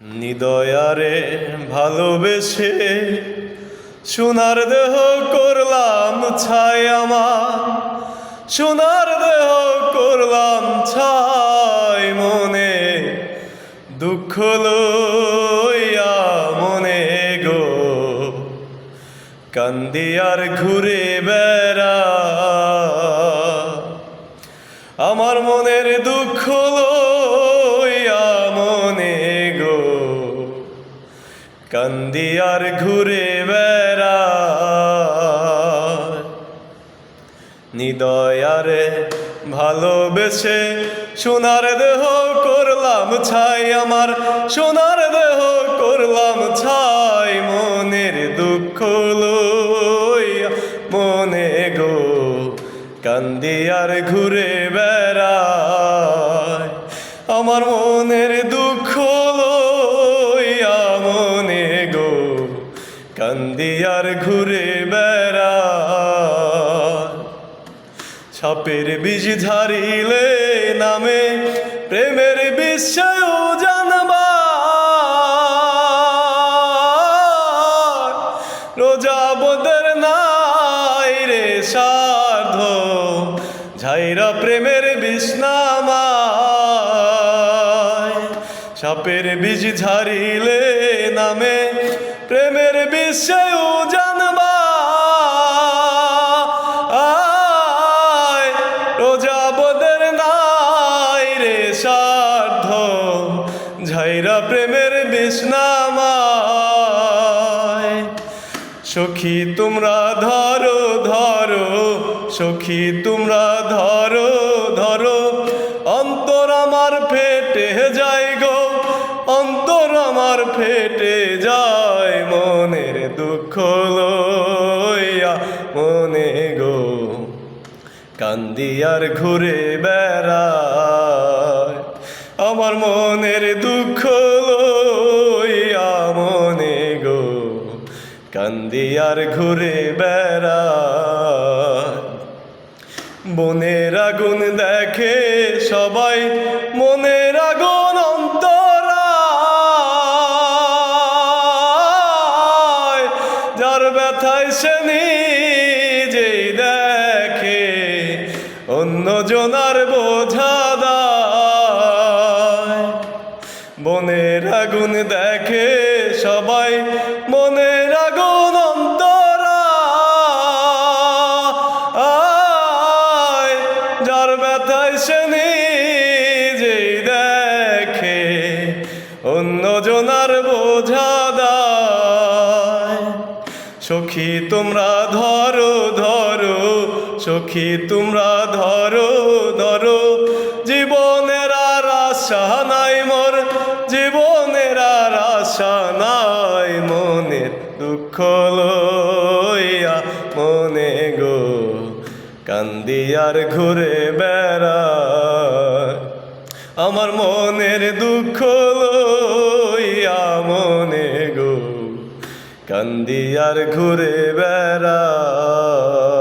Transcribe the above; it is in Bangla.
হৃদয়ারে ভালোবেসে সোনার দেহ করলাম ছাই আমার, সোনার দেহ করলাম ছাই মনে দুঃখ লইয়া মনে গো কান্দি আর ঘুরে বেড়া আমার মনের দুঃখ লইয়া মনে গো কান্দি আর ঘুরে বেড়া হৃদয়ারে ভালোবেসে সোনার দেহ করলাম ছাই আমার, সোনার দেহ করলাম ছাই মনের দুঃখ লইয়া মনে গো কান্দি আর ঘুরে বেড়ায় আমার মনের দুঃখ লইয়া মনে গো কান্দি আর ঘুরে বেড়ায় সাপের বীজ ঝারিলে নামে প্রেমের বিষয় জানবা রোজাবদের নাই রে সাধ ঝাইরা প্রেমের বিষ্ণামায় সাপের বীজ ঝারিলে নামে প্রেমের বিষয় জানবা রোজাবদের নাই রে সাধ ঝাইরা প্রেমের বিষ্ণামায় সখী তোমরা ধরো ধরো সখী তোমরা ধরো ধরো অন্তর আমার ফেটে যায় গো অন্তর আমার ফেটে যায় মনের দুঃখ লইয়া মনে গো কান্দি আর ঘুরে বেড়ায় আমার মনের দুঃখ লইয়া মনে গো কান্দি আর ঘুরে বেড়ায় বনের আগুন দেখে সবাই মনের আগুন অন্তরায় যার ব্যথায় সে নিজেই দেখে অন্য জনার বোঝা দায় বনের আগুন দেখে সবাই মনের আগুন অন্তরায় যার ব্যথায় সে নিজেই দেখে অন্য জনার বোঝা দায় সখী তোমরা ধরো ধরো সখী তোমরা ধরো ধরো জীবনের আর আশা নাই মোর জীবনের আর আশা নাই মনের দুঃখ লইয়া মনে গো কান্দি আর ঘুরে বেড়ায় আমার মনের দুঃখ লইয়া মনে গো কান্দি আর ঘুরে বেড়ায়।